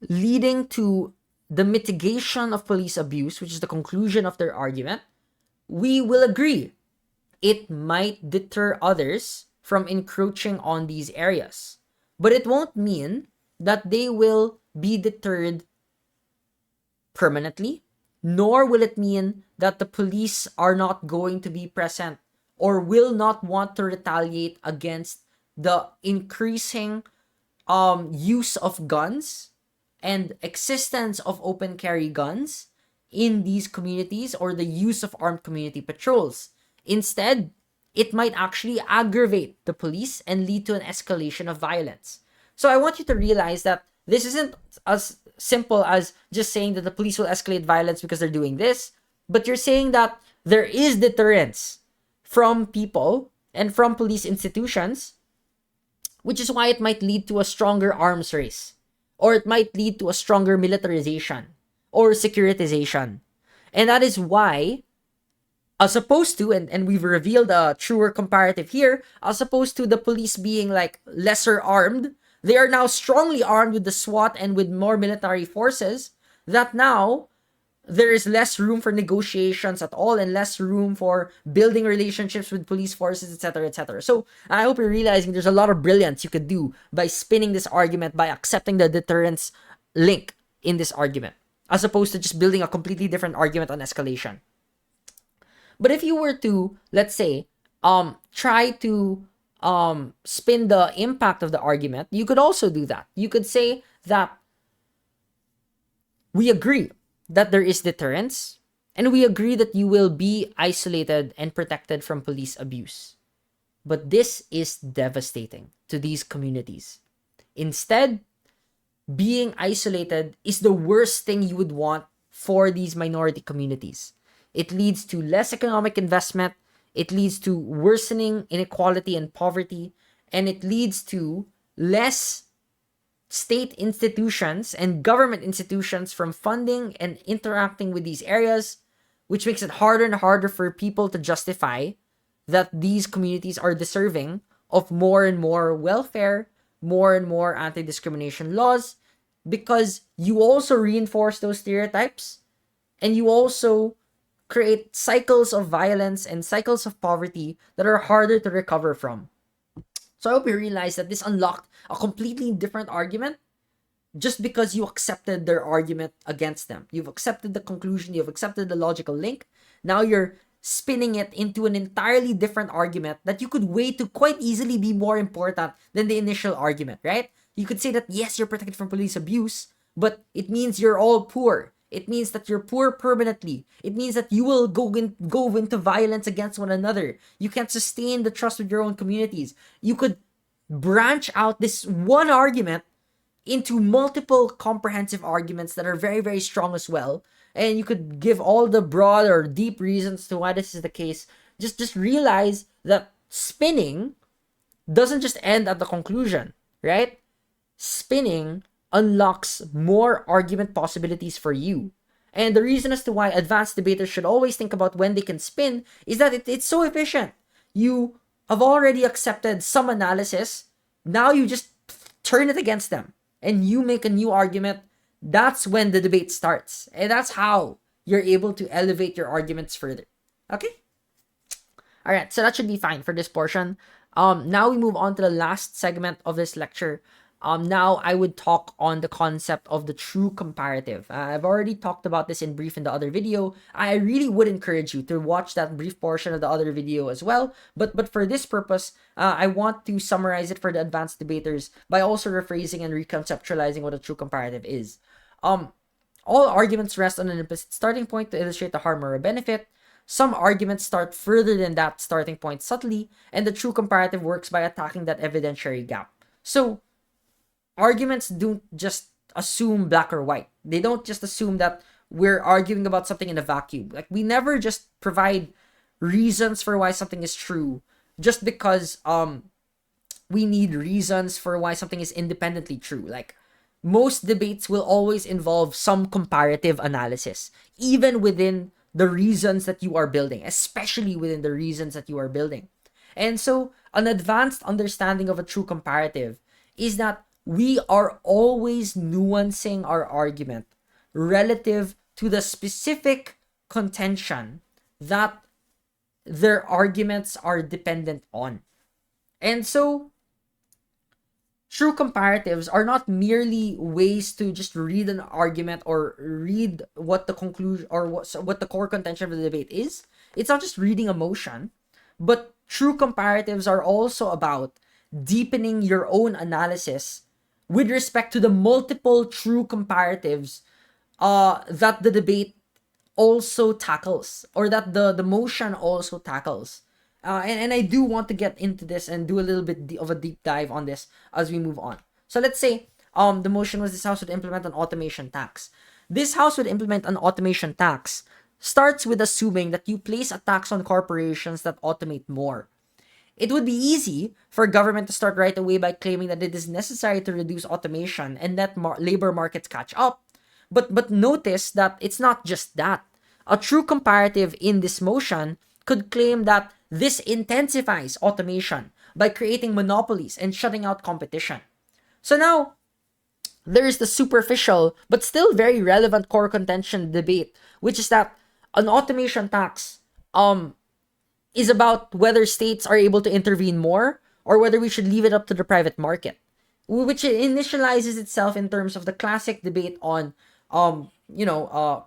leading to the mitigation of police abuse, which is the conclusion of their argument, we will agree it might deter others from encroaching on these areas. But it won't mean that they will be deterred permanently, nor will it mean that the police are not going to be present or will not want to retaliate against the increasing use of guns and existence of open carry guns in these communities or the use of armed community patrols. Instead, it might actually aggravate the police and lead to an escalation of violence. So I want you to realize that this isn't as simple as just saying that the police will escalate violence because they're doing this, but you're saying that there is deterrence from people and from police institutions, which is why it might lead to a stronger arms race, or it might lead to a stronger militarization or securitization. And that is why, as opposed to, and we've revealed a truer comparative here, as opposed to the police being like lesser armed, they are now strongly armed with the SWAT and with more military forces, that now there is less room for negotiations at all and less room for building relationships with police forces, etc., etc. So I hope you're realizing there's a lot of brilliance you could do by spinning this argument, by accepting the deterrence link in this argument, as opposed to just building a completely different argument on escalation. But if you were to, let's say, try to spin the impact of the argument, you could also do that. You could say that we agree that there is deterrence, and we agree that you will be isolated and protected from police abuse. But this is devastating to these communities. Instead, being isolated is the worst thing you would want for these minority communities. It leads to less economic investment, it leads to worsening inequality and poverty, and it leads to less state institutions and government institutions from funding and interacting with these areas, which makes it harder and harder for people to justify that these communities are deserving of more and more welfare, more and more anti-discrimination laws, because you also reinforce those stereotypes and you also create cycles of violence and cycles of poverty that are harder to recover from. So I hope you realize that this unlocked a completely different argument just because you accepted their argument against them. You've accepted the conclusion, you've accepted the logical link. Now you're spinning it into an entirely different argument that you could weigh to quite easily be more important than the initial argument, right? You could say that, yes, you're protected from police abuse, but it means you're all poor. It means that you're poor permanently. It means that you will go into violence against one another. You can't sustain the trust with your own communities. You could branch out this one argument into multiple comprehensive arguments that are very, very strong as well. And you could give all the broad or deep reasons to why this is the case. Just realize that spinning doesn't just end at the conclusion, right? Spinning unlocks more argument possibilities for you. And the reason as to why advanced debaters should always think about when they can spin is that it's so efficient. You have already accepted some analysis. Now you just turn it against them and you make a new argument. That's when the debate starts. And that's how you're able to elevate your arguments further. Okay? All right, so that should be fine for this portion. Now we move on to the last segment of this lecture. Now I would talk on the concept of the true comparative. I've already talked about this in brief in the other video. I really would encourage you to watch that brief portion of the other video as well. But for this purpose, I want to summarize it for the advanced debaters by also rephrasing and reconceptualizing what a true comparative is. All arguments rest on an implicit starting point to illustrate a harm or a benefit. Some arguments start further than that starting point subtly, and the true comparative works by attacking that evidentiary gap. So, arguments don't just assume black or white. They don't just assume that we're arguing about something in a vacuum. Like, we never just provide reasons for why something is true just because we need reasons for why something is independently true. Like, most debates will always involve some comparative analysis, even within the reasons that you are building, especially within the reasons that you are building. And so, an advanced understanding of a true comparative is that we are always nuancing our argument relative to the specific contention that their arguments are dependent on. And so, true comparatives are not merely ways to just read an argument or read what the conclusion or what the core contention of the debate is. It's not just reading a motion, but true comparatives are also about deepening your own analysis with respect to the multiple true comparatives that the debate also tackles, or that the motion also tackles. And I do want to get into this and do a little bit of a deep dive on this as we move on. So let's say the motion was this House would implement an automation tax. This House would implement an automation tax starts with assuming that you place a tax on corporations that automate more. It would be easy for government to start right away by claiming that it is necessary to reduce automation and let labor markets catch up. But notice that it's not just that. A true comparative in this motion could claim that this intensifies automation by creating monopolies and shutting out competition. So now, there is the superficial but still very relevant core contention debate, which is that an automation tax is about whether states are able to intervene more or whether we should leave it up to the private market, which initializes itself in terms of the classic debate on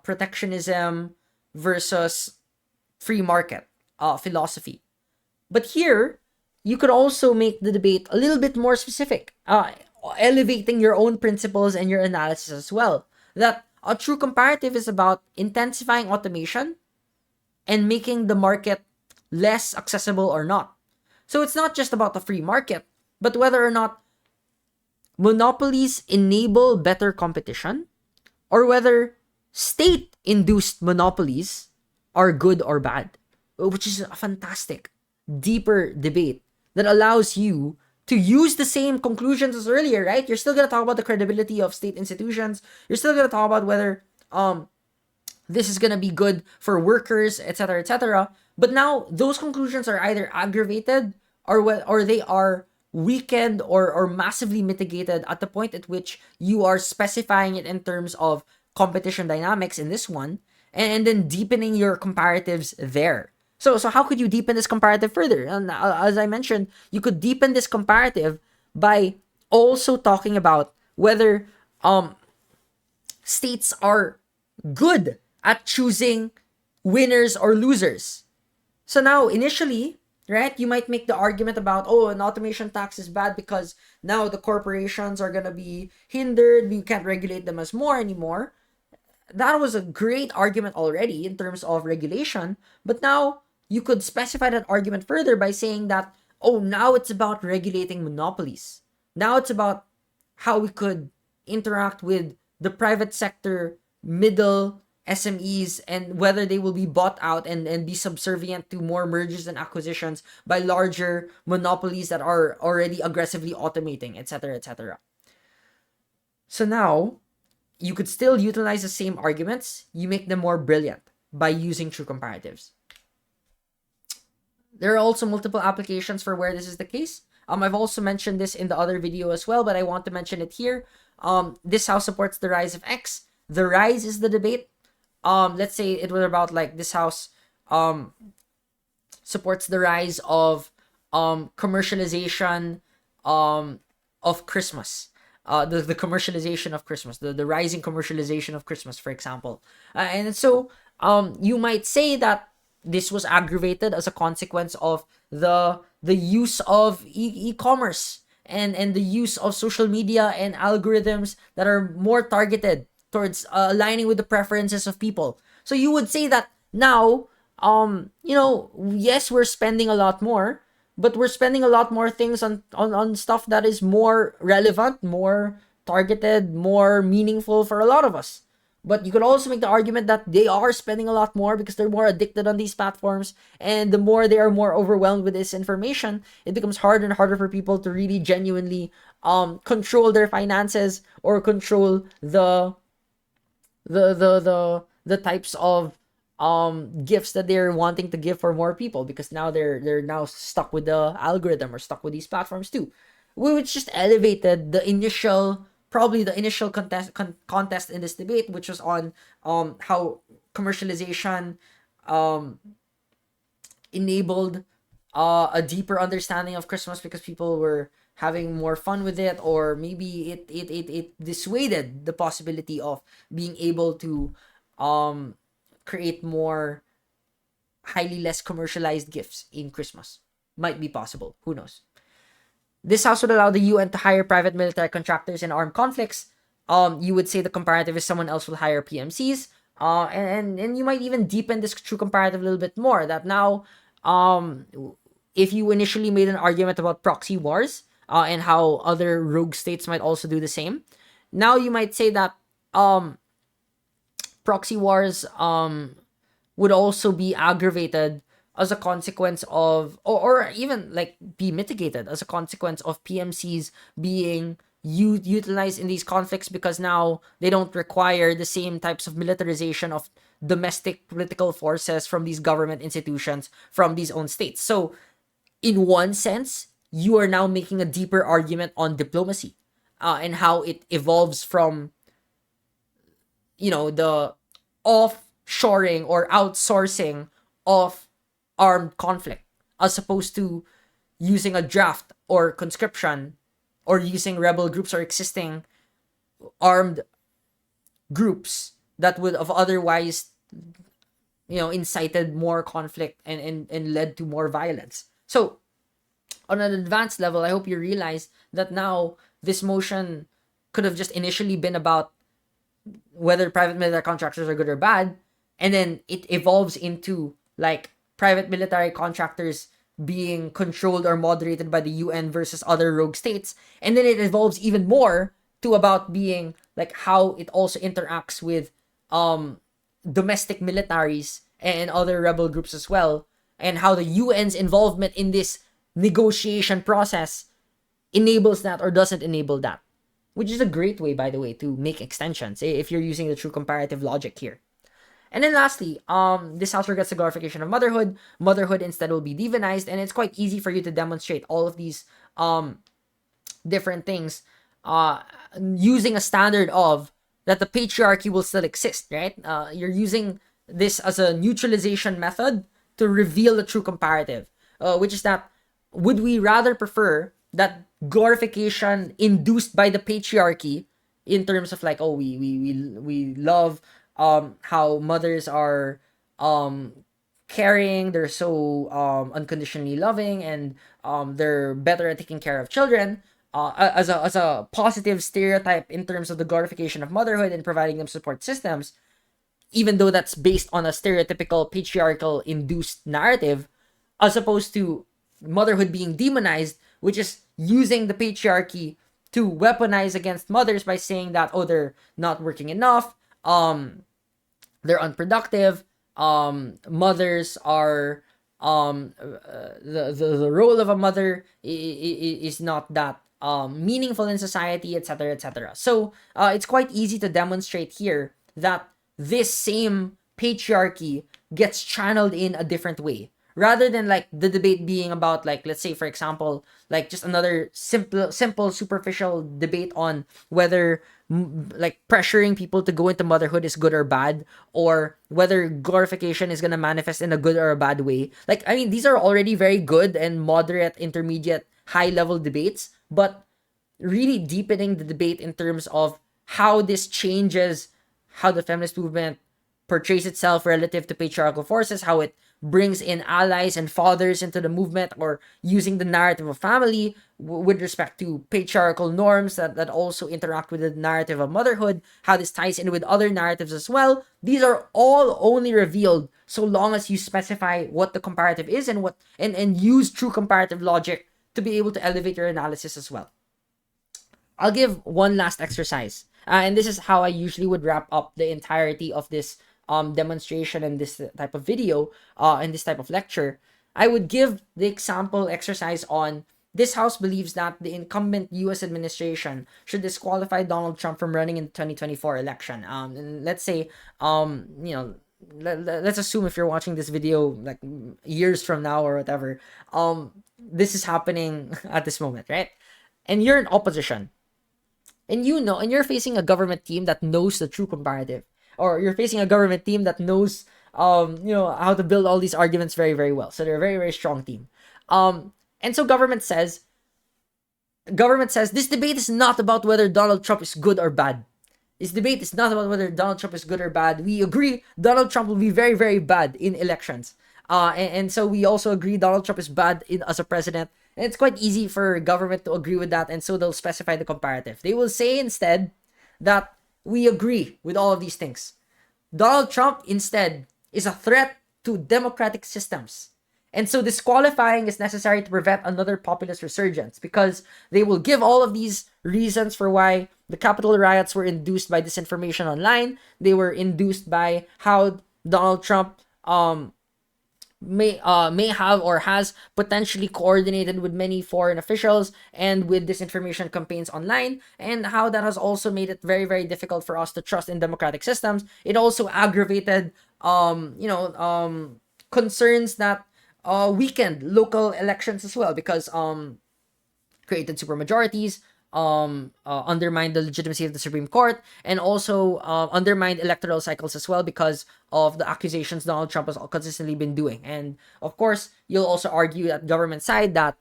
protectionism versus free market philosophy. But here, you could also make the debate a little bit more specific, elevating your own principles and your analysis as well. That a true comparative is about intensifying automation and making the market less accessible or not. So it's not just about the free market, but whether or not monopolies enable better competition, or whether state-induced monopolies are good or bad, which is a fantastic, deeper debate that allows you to use the same conclusions as earlier, right? You're still going to talk about the credibility of state institutions. You're still going to talk about whether this is going to be good for workers, etc., etc. But now those conclusions are either aggravated or they are weakened or massively mitigated at the point at which you are specifying it in terms of competition dynamics in this one, and then deepening your comparatives there. So how could you deepen this comparative further? And as I mentioned, you could deepen this comparative by also talking about whether states are good at choosing winners or losers. So now, initially, right, you might make the argument about, an automation tax is bad because now the corporations are going to be hindered. We can't regulate them as more anymore. That was a great argument already in terms of regulation. But now you could specify that argument further by saying that, now it's about regulating monopolies. Now it's about how we could interact with the private sector, middle SMEs, and whether they will be bought out and be subservient to more mergers and acquisitions by larger monopolies that are already aggressively automating, etc., etc. So now, you could still utilize the same arguments. You make them more brilliant by using true comparatives. There are also multiple applications for where this is the case. I've also mentioned this in the other video as well, but I want to mention it here. This house supports the rise of X. The rise is the debate. Let's say it was about like this house supports the rise of commercialization of Christmas. The commercialization of Christmas, the rising commercialization of Christmas, for example. And so you might say that this was aggravated as a consequence of the use of e-commerce and the use of social media and algorithms that are more targeted towards aligning with the preferences of people. So you would say that now, yes, we're spending a lot more, but we're spending a lot more things on stuff that is more relevant, more targeted, more meaningful for a lot of us. But you could also make the argument that they are spending a lot more because they're more addicted on these platforms. And the more they are more overwhelmed with this information, it becomes harder and harder for people to really genuinely control their finances or control the types of gifts that they're wanting to give for more people, because now they're now stuck with the algorithm or stuck with these platforms too. Which just elevated the initial contest in this debate, which was on how commercialization enabled a deeper understanding of Christmas because people were having more fun with it, or maybe it dissuaded the possibility of being able to create more highly less commercialized gifts in Christmas. Might be possible, who knows. This house would allow the UN to hire private military contractors in armed conflicts. You would say the comparative is someone else will hire PMCs. And you might even deepen this true comparative a little bit more. That now, if you initially made an argument about proxy wars, and how other rogue states might also do the same, now you might say that proxy wars would also be aggravated as a consequence of, or even like be mitigated as a consequence of PMCs being utilized in these conflicts, because now they don't require the same types of militarization of domestic political forces from these government institutions from these own states. So in one sense, you are now making a deeper argument on diplomacy, and how it evolves from, the offshoring or outsourcing of armed conflict, as opposed to using a draft or conscription, or using rebel groups or existing armed groups that would have otherwise, incited more conflict and led to more violence. So on an advanced level, I hope you realize that now this motion could have just initially been about whether private military contractors are good or bad, and then it evolves into like private military contractors being controlled or moderated by the UN versus other rogue states, and then it evolves even more to about being like how it also interacts with domestic militaries and other rebel groups as well, and how the UN's involvement in this negotiation process enables that or doesn't enable that, which is a great way, by the way, to make extensions if you're using the true comparative logic here. And then lastly, this house regrets the glorification of motherhood. Motherhood instead will be demonized, and it's quite easy for you to demonstrate all of these different things using a standard of that the patriarchy will still exist, right? You're using this as a neutralization method to reveal the true comparative, which is that would we rather prefer that glorification induced by the patriarchy in terms of like, oh, we love how mothers are caring, they're so unconditionally loving, and they're better at taking care of children, as a positive stereotype in terms of the glorification of motherhood and providing them support systems, even though that's based on a stereotypical patriarchal induced narrative, as opposed to motherhood being demonized, which is using the patriarchy to weaponize against mothers by saying that, oh, they're not working enough, they're unproductive, mothers are the role of a mother is not that meaningful in society, etc., etc. So it's quite easy to demonstrate here that this same patriarchy gets channeled in a different way, rather than like the debate being about, like, let's say for example, like just another simple superficial debate on whether like pressuring people to go into motherhood is good or bad, or whether glorification is going to manifest in a good or a bad way. Like, I mean, these are already very good and moderate, intermediate, high level debates, but really deepening the debate in terms of how this changes how the feminist movement portrays itself relative to patriarchal forces, how it brings in allies and fathers into the movement, or using the narrative of family with respect to patriarchal norms that also interact with the narrative of motherhood, how this ties in with other narratives as well. These are all only revealed so long as you specify what the comparative is and use true comparative logic to be able to elevate your analysis as well. I'll give one last exercise. And this is how I usually would wrap up the entirety of this demonstration and this type of video and this type of lecture. I would give the example exercise on this house believes that the incumbent U.S. administration should disqualify Donald Trump from running in the 2024 election. And let's say, let's assume if you're watching this video like years from now or whatever, this is happening at this moment, right? And you're in opposition. And and you're facing a government team that knows the true comparative, or you're facing a government team that knows, how to build all these arguments very, very well. So they're a very, very strong team. And so government says this debate is not about whether Donald Trump is good or bad. This debate is not about whether Donald Trump is good or bad. We agree Donald Trump will be very, very bad in elections. And so we also agree Donald Trump is bad as a president, And it's quite easy for government to agree with that, and so they'll specify the comparative. They will say instead that we agree with all of these things. Donald Trump instead is a threat to democratic systems. And so disqualifying is necessary to prevent another populist resurgence, because they will give all of these reasons for why the Capitol riots were induced by disinformation online. They were induced by how Donald Trump may have or has potentially coordinated with many foreign officials and with disinformation campaigns online, and how that has also made it very, very difficult for us to trust in democratic systems. It also aggravated concerns that weakened local elections as well, because created supermajorities, undermined the legitimacy of the Supreme Court, and also undermined electoral cycles as well, because of the accusations Donald Trump has consistently been doing. And of course, you'll also argue at government side that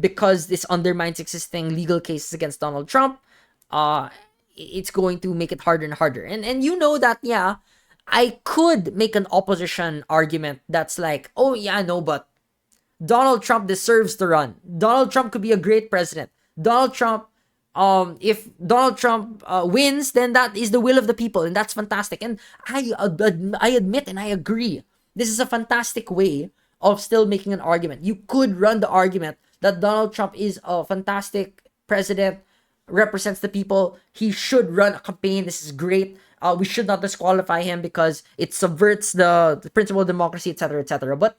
because this undermines existing legal cases against Donald Trump, it's going to make it harder and harder. And you know that, yeah, I could make an opposition argument that's like, oh yeah, no, but Donald Trump deserves to run. Donald Trump could be a great president. Donald Trump, if Donald Trump wins, then that is the will of the people, and that's fantastic. And I admit and I agree. This is a fantastic way of still making an argument. You could run the argument that Donald Trump is a fantastic president, represents the people. He should run a campaign. This is great. We should not disqualify him because it subverts the principle of democracy, etc., etc. But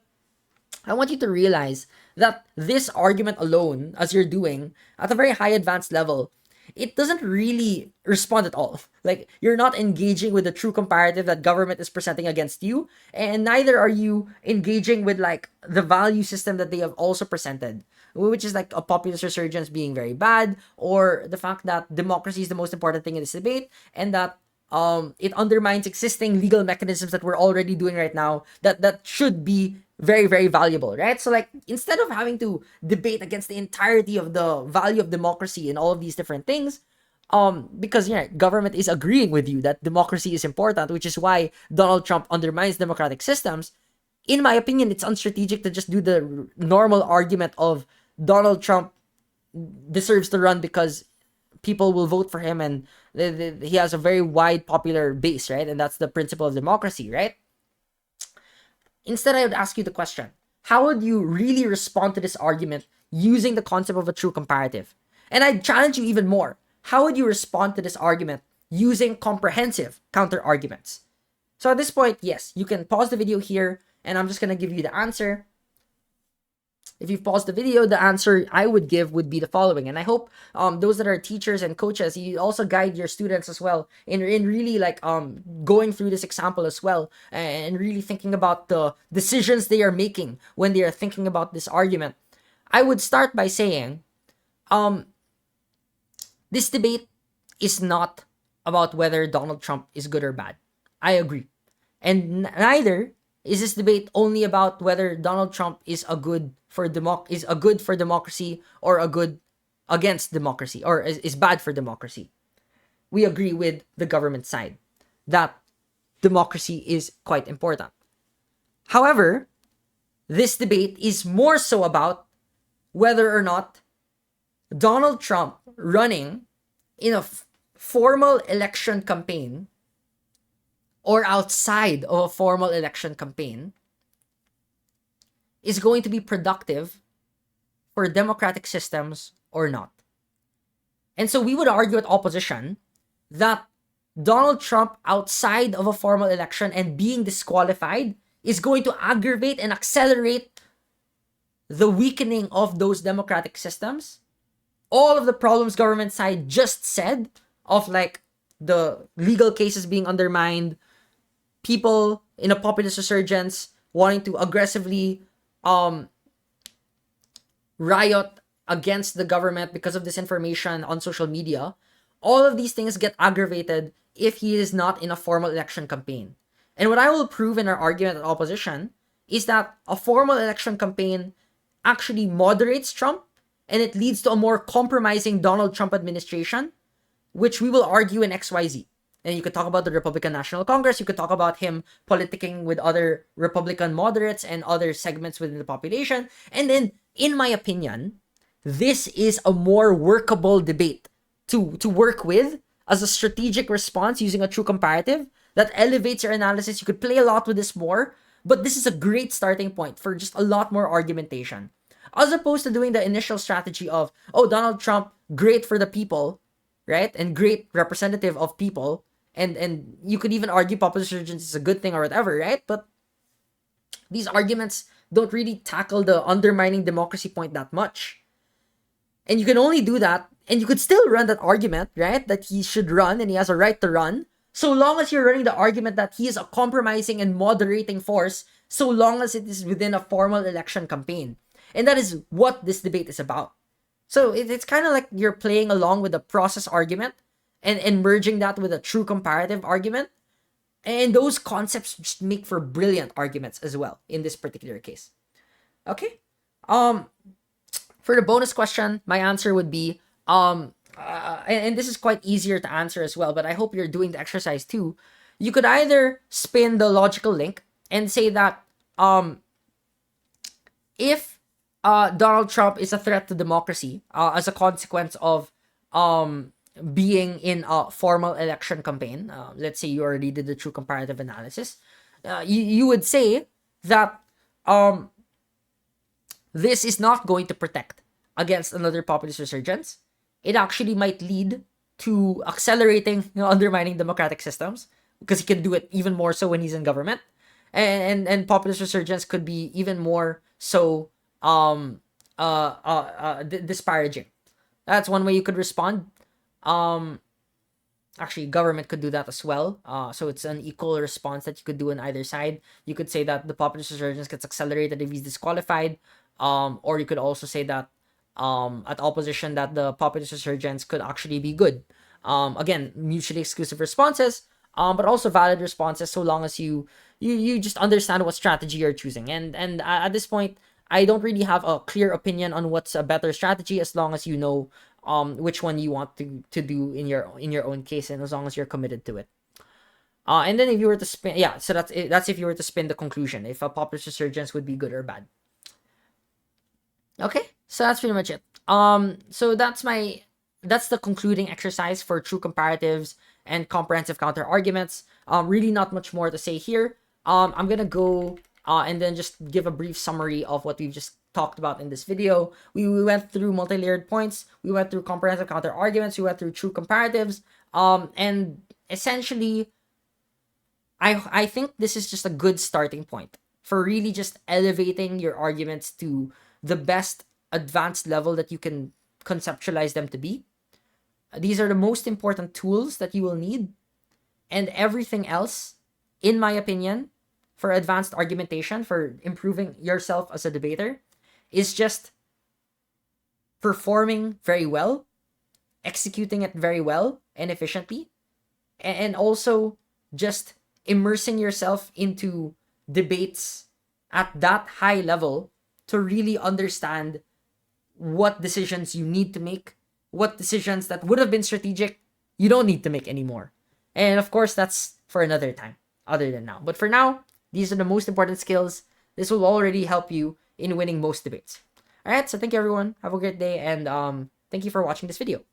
I want you to realize that this argument alone, as you're doing at a very high advanced level, it doesn't really respond at all. Like, you're not engaging with the true comparative that government is presenting against you, and neither are you engaging with like the value system that they have also presented, which is like a populist resurgence being very bad, or the fact that democracy is the most important thing in this debate, and that it undermines existing legal mechanisms that we're already doing right now that should be very, very valuable, right? So like, instead of having to debate against the entirety of the value of democracy and all of these different things, because government is agreeing with you that democracy is important, which is why Donald Trump undermines democratic systems. In my opinion, it's unstrategic to just do the normal argument of Donald Trump deserves to run because people will vote for him, and he has a very wide popular base, right? And that's the principle of democracy, right? Instead, I would ask you the question, how would you really respond to this argument using the concept of a true comparative? And I'd challenge you even more. How would you respond to this argument using comprehensive counter-arguments? So at this point, yes, you can pause the video here, and I'm just going to give you the answer. If you've paused the video, the answer I would give would be the following. And I hope those that are teachers and coaches, you also guide your students as well in really like going through this example as well, and really thinking about the decisions they are making when they are thinking about this argument. I would start by saying this debate is not about whether Donald Trump is good or bad. I agree. And neither is this debate only about whether Donald Trump is a good for democracy, or a good against democracy, or is bad for democracy. We agree with the government side that democracy is quite important. However, this debate is more so about whether or not Donald Trump running in a formal election campaign or outside of a formal election campaign is going to be productive for democratic systems or not. And so we would argue at opposition that Donald Trump outside of a formal election and being disqualified is going to aggravate and accelerate the weakening of those democratic systems. All of the problems government side just said, of like the legal cases being undermined, people in a populist resurgence wanting to aggressively riot against the government because of disinformation on social media, all of these things get aggravated if he is not in a formal election campaign. And what I will prove in our argument at opposition is that a formal election campaign actually moderates Trump, and it leads to a more compromising Donald Trump administration, which we will argue in XYZ. And you could talk about the Republican National Congress. You could talk about him politicking with other Republican moderates and other segments within the population. And then, in my opinion, this is a more workable debate to work with as a strategic response using a true comparative that elevates your analysis. You could play a lot with this more, but this is a great starting point for just a lot more argumentation. As opposed to doing the initial strategy of, oh, Donald Trump, great for the people, right? And great representative of people. And you could even argue popular surgeons is a good thing or whatever, right? But these arguments don't really tackle the undermining democracy point that much. And you can only do that, and you could still run that argument, right? That he should run and he has a right to run, so long as you're running the argument that he is a compromising and moderating force, so long as it is within a formal election campaign. And that is what this debate is about. So it's kind of like you're playing along with the process argument and merging that with a true comparative argument. And those concepts just make for brilliant arguments as well in this particular case. Okay. For the bonus question, my answer would be, and this is quite easier to answer as well, but I hope you're doing the exercise too. You could either spin the logical link and say that if Donald Trump is a threat to democracy as a consequence of being in a formal election campaign, let's say you already did the true comparative analysis, you would say that this is not going to protect against another populist resurgence. It actually might lead to accelerating, undermining democratic systems, because he can do it even more so when he's in government, and populist resurgence could be even more so disparaging. That's one way you could respond. Actually, government could do that as well. So it's an equal response that you could do on either side. You could say that the populist resurgence gets accelerated if he's disqualified. Or you could also say that at opposition that the populist resurgence could actually be good. Again, mutually exclusive responses, but also valid responses, so long as you just understand what strategy you're choosing. And at this point, I don't really have a clear opinion on what's a better strategy, as long as you know which one you want to do in your own case, and as long as you're committed to it. And then if you were to spin, so that's if you were to spin the conclusion, if a populist resurgence would be good or bad. Okay, so that's pretty much it. So that's the concluding exercise for true comparatives and comprehensive counter arguments. Really not much more to say here. I'm gonna go and then just give a brief summary of what we've just talked about in this video. We went through multi-layered points. We went through comprehensive counter arguments. We went through true comparatives. And essentially, I think this is just a good starting point for really just elevating your arguments to the best advanced level that you can conceptualize them to be. These are the most important tools that you will need. And everything else, in my opinion, for advanced argumentation, for improving yourself as a debater, is just performing very well, executing it very well and efficiently, and also just immersing yourself into debates at that high level to really understand what decisions you need to make, what decisions that would have been strategic, you don't need to make anymore. And of course, that's for another time, other than now. But for now, these are the most important skills. This will already help you in winning most debates. All right, so thank you everyone. Have a great day, and thank you for watching this video.